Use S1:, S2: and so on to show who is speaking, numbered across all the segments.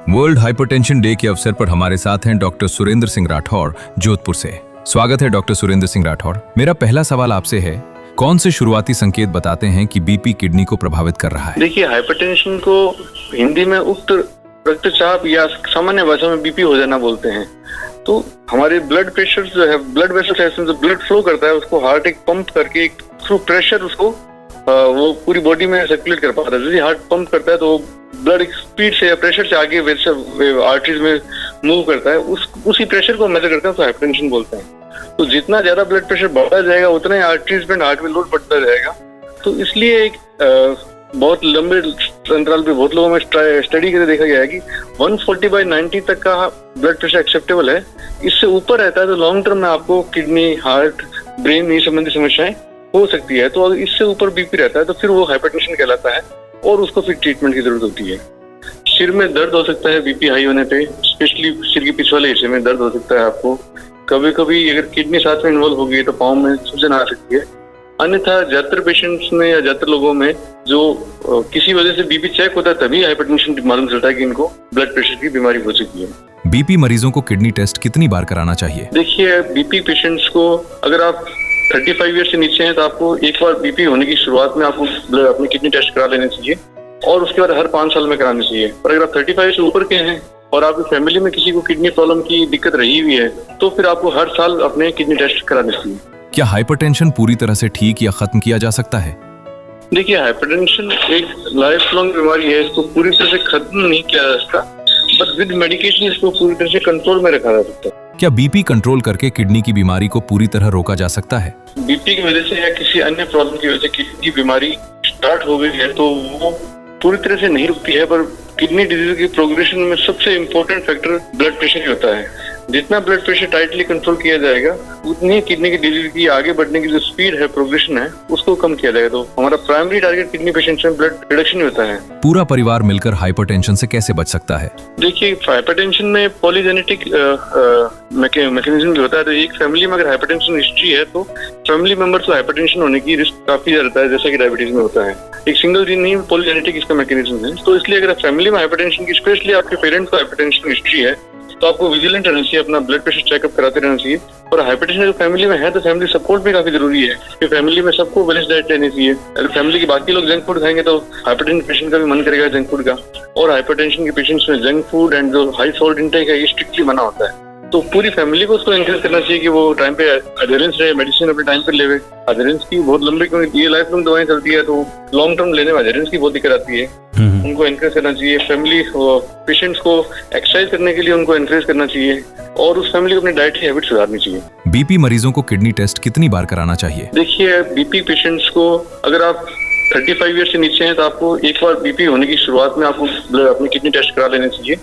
S1: World hypertension day के अवसर पर हमारे साथ हैं डॉक्टर सुरेंद्र सिंह राठौर जोधपुर से। स्वागत है डॉक्टर सुरेंद्र सिंह राठौर। मेरा पहला सवाल आपसे है, कौन से शुरुआती संकेत बताते हैं कि बीपी किडनी को प्रभावित कर रहा है?
S2: देखिए, हाइपरटेंशन को हिंदी में उक्त रक्तचाप या सामान्य भाषा में बीपी हो जाना बोलते हैं। तो हमारे ब्लड प्रेशर जो है, ब्लड वेसल जो ब्लड फ्लो करता है उसको हार्ट एक पंप करके थ्रू प्रेशर उसको वो पूरी बॉडी में सर्कुलेट कर पाता है। यदि हार्ट पंप करता है तो ब्लड स्पीड से या प्रेशर से आगे आर्टरीज में मूव करता है, उसी प्रेशर को मेजर करते हैं तो हाइपरटेंशन बोलते हैं। तो जितना ज्यादा ब्लड प्रेशर बढ़ता जाएगा उतना ही आर्टरीज में हार्ट में लोड बढ़ता जाएगा। तो इसलिए एक बहुत लंबे अंतराल पे बहुत लोगों में स्टडी करके देखा गया है कि 140/90 तक का ब्लड प्रेशर एक्सेप्टेबल है। इससे ऊपर रहता है तो लॉन्ग टर्म में आपको किडनी, हार्ट, ब्रेन ये संबंधी समस्याएं हो सकती है। तो अगर इससे ऊपर बीपी रहता है तो फिर वो हाइपरटेंशन कहलाता है और उसको फिर ट्रीटमेंट की जरूरत होती है। सिर में दर्द हो सकता है बीपी हाई होने पे, स्पेशली सिर के पीछे वाले हिस्से में दर्द हो सकता है आपको। कभी कभी अगर किडनी साथ में इन्वॉल्व हो गई तो पाँव में सूजन आ सकती है। अन्यथा ज्यादातर पेशेंट्स में या ज्यादातर लोगों में जो किसी वजह से बीपी चेक होता है तभी हाइपरटेंशन मालूम चलता है कि इनको ब्लड प्रेशर की बीमारी हो चुकी है।
S1: बीपी मरीजों को किडनी टेस्ट कितनी बार कराना चाहिए?
S2: देखिए, बीपी पेशेंट्स को अगर आप 35 ईयर से नीचे हैं तो आपको एक बार बीपी होने की शुरुआत में आपको अपनी किडनी टेस्ट करा लेना चाहिए और उसके बाद हर 5 साल में करानी चाहिए। और अगर आप 35 से ऊपर के हैं और आपकी फैमिली में किसी को किडनी प्रॉब्लम की दिक्कत रही हुई है तो फिर आपको हर साल अपने किडनी टेस्ट करानी चाहिए।
S1: क्या हाइपरटेंशन पूरी तरह से ठीक या खत्म किया जा सकता है?
S2: देखिए, हाइपरटेंशन एक लाइफ लॉन्ग बीमारी है, इसको पूरी तरह से खत्म नहीं किया जा सकता, बट विद मेडिकेशन इसको पूरी तरह से कंट्रोल में रखा जा सकता है।
S1: क्या बीपी कंट्रोल करके किडनी की बीमारी को पूरी तरह रोका जा सकता है?
S2: बीपी की वजह से या किसी अन्य प्रॉब्लम की वजह से किडनी की बीमारी स्टार्ट हो गई है तो वो पूरी तरह से नहीं रुकती है, पर किडनी डिजीज की प्रोग्रेशन में सबसे इम्पोर्टेंट फैक्टर ब्लड प्रेशर ही होता है। जितना ब्लड प्रेशर टाइटली कंट्रोल किया जाएगा उतनी किडनी की डिजीज की आगे बढ़ने की जो स्पीड है, प्रोग्रेशन है, उसको कम किया जाएगा। तो हमारा प्राइमरी टारगेट किडनी पेशेंट्स में ब्लड रिडक्शन ही होता है।
S1: पूरा परिवार मिलकर हाइपरटेंशन से कैसे बच सकता है?
S2: देखिए, हाइपरटेंशन में पॉलीजेनेटिक मैकेनिज्म भी होता है। तो एक फैमिली में अगर हाइपरटेंशन हिस्ट्री है तो फैमिली मेंबर्स को हाइपरटेंशन होने की रिस्क काफी ज्यादा रहता है, जैसा कि डायबिटीज में होता है। एक सिंगल जीन नहीं, पॉलीजेनेटिक इसका मैकेनिज्म है। तो इसलिए अगर फैमिली में हाइपरटेंशन की, स्पेशली आपके पेरेंट्स को हाइपरटेंशन हिस्ट्री है तो आपको विजिलेंट रहना चाहिए, अपना ब्लड प्रेशर चेकअप कराते रहना चाहिए। और हाइपरटेंशन अगर फैमिली में है तो फैमिली सपोर्ट भी काफी जरूरी है कि फैमिली में सबको बैलेंस डाइट लेनी चाहिए। अगर फैमिली के बाकी लोग जंक फूड खाएंगे तो हाइपरटेंशन पेशेंट का भी मन करेगा जंक फूड का। और हाइपरटेंशन के पेशेंट्स में जंक फूड एंड जो हाई सॉल्ट इंटेक है ये स्ट्रिक्टली मना होता है। तो पूरी फैमिली को उसको एनकरेज करना चाहिए कि वो टाइम पे अडेरेंस रहे, मेडिसिन अपने टाइम पे लेवे। अडेरेंस की बहुत लंबी, क्योंकि ये लाइफ लॉन्ग दवाएं चलती है तो लॉन्ग टर्म लेने में अडेरेंस की बहुत दिक्कत आती है। उनको एनकरेज करना चाहिए। फैमिली पेशेंट्स को एक्सरसाइज करने के लिए उनको एनकरेज करना चाहिए और उस फैमिली को अपनी डाइट की हैबिट सुधारनी चाहिए।
S1: बीपी मरीजों को किडनी टेस्ट कितनी बार कराना चाहिए?
S2: देखिए, बीपी पेशेंट्स को अगर आप 35 ईयर से नीचे हैं तो आपको एक बार बीपी होने की शुरुआत में आपको अपनी किडनी टेस्ट करा लेना चाहिए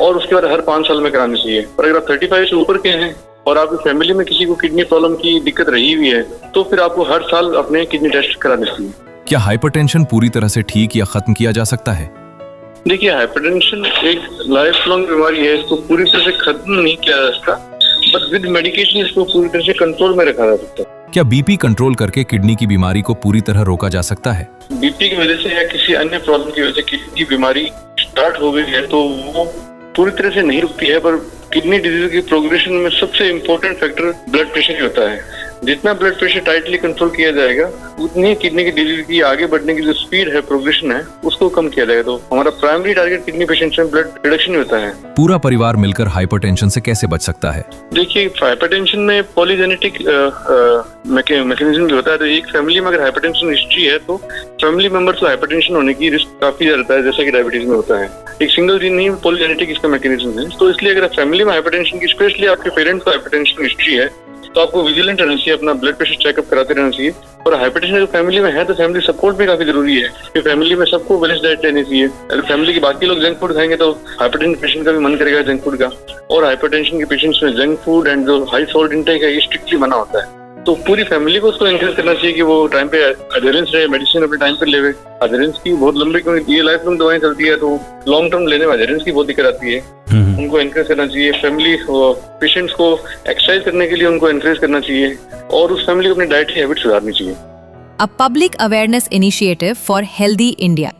S2: और उसके बाद हर 5 साल में करानी चाहिए। और अगर आप 35 से ऊपर के हैं और आपकी फैमिली में किसी को किडनी प्रॉब्लम की दिक्कत रही हुई है तो फिर आपको हर साल अपने किडनी टेस्ट करानी चाहिए।
S1: क्या हाइपरटेंशन पूरी तरह से ठीक या खत्म किया जा सकता है?
S2: देखिए, हाइपरटेंशन एक लाइफ लॉन्ग बीमारी है, इसको पूरी तरह से खत्म नहीं किया जा सकता, बट विद मेडिकेशन इसको पूरी तरह से कंट्रोल में रखा जा सकता है।
S1: क्या बीपी कंट्रोल करके किडनी की बीमारी को पूरी तरह रोका जा सकता है?
S2: बीपी की वजह से या किसी अन्य प्रॉब्लम की वजह से किडनी की बीमारी स्टार्ट हो गई है तो वो पूरी तरह से नहीं रुकती है, पर किडनी डिजीज की प्रोग्रेशन में सबसे इम्पोर्टेंट फैक्टर ब्लड प्रेशर ही होता है। जितना ब्लड प्रेशर टाइटली कंट्रोल किया जाएगा उतनी किडनी की डिजीज की आगे बढ़ने की जो स्पीड है, प्रोग्रेशन है, उसको कम किया जाएगा। तो हमारा प्राइमरी टारगेट किडनी पेशेंट्स में ब्लड रिडक्शन ही होता है।
S1: पूरा परिवार मिलकर हाइपरटेंशन से कैसे बच सकता है?
S2: देखिए, हाइपरटेंशन में पॉलीजेनेटिक मैकेनिज्म भी होता है। तो एक फैमिली में अगर हाइपरटेंशन हिस्ट्री है तो फैमिली मेंबर्स को हाइपरटेंशन होने की रिस्क काफी ज्यादा रहता है, जैसा कि डायबिटीज में होता है। एक सिंगल जीन नहीं, पॉलीजेनेटिक इसका मैकेनिज्म है। तो इसलिए अगर फैमिली में हाइपरटेंशन की, स्पेशली आपके पेरेंट्स को हाइपरटेंशन हिस्ट्री है तो आपको विजिलेंट रहना चाहिए, अपना ब्लड प्रेशर चेकअप कराते रहना चाहिए। और हाइपरटेंशन अगर फैमिली में है तो फैमिली सपोर्ट भी काफी जरूरी है कि फैमिली में सबको बैलेंस डाइट लेनी चाहिए। अगर फैमिली के बाकी लोग जंक फूड खाएंगे तो हाइपरटेंशन पेशेंट का भी मन करेगा जंक फूड का। और हाइपरटेंशन के पेशेंट्स में जंक फूड एंड जो हाई सॉल्ट इंटेक है ये स्ट्रिक्टली मना होता है। तो पूरी फैमिली को उसको एनकरेज करना चाहिए कि वो टाइम पे अडेरेंस रहे, मेडिसिन अपने टाइम पे लेवे। अडेरेंस की बहुत लंबी, क्योंकि ये लाइफ लॉन्ग दवाएं चलती है तो लॉन्ग टर्म लेने में अडेरेंस की बहुत दिक्कत आती है। उनको एनकरेज करना चाहिए। फैमिली पेशेंट्स को एक्सरसाइज करने के लिए उनको एनकरेज करना चाहिए और उस फैमिली को अपनी डाइट की हैबिट सुधारनी चाहिए।
S3: A public awareness initiative for healthy India.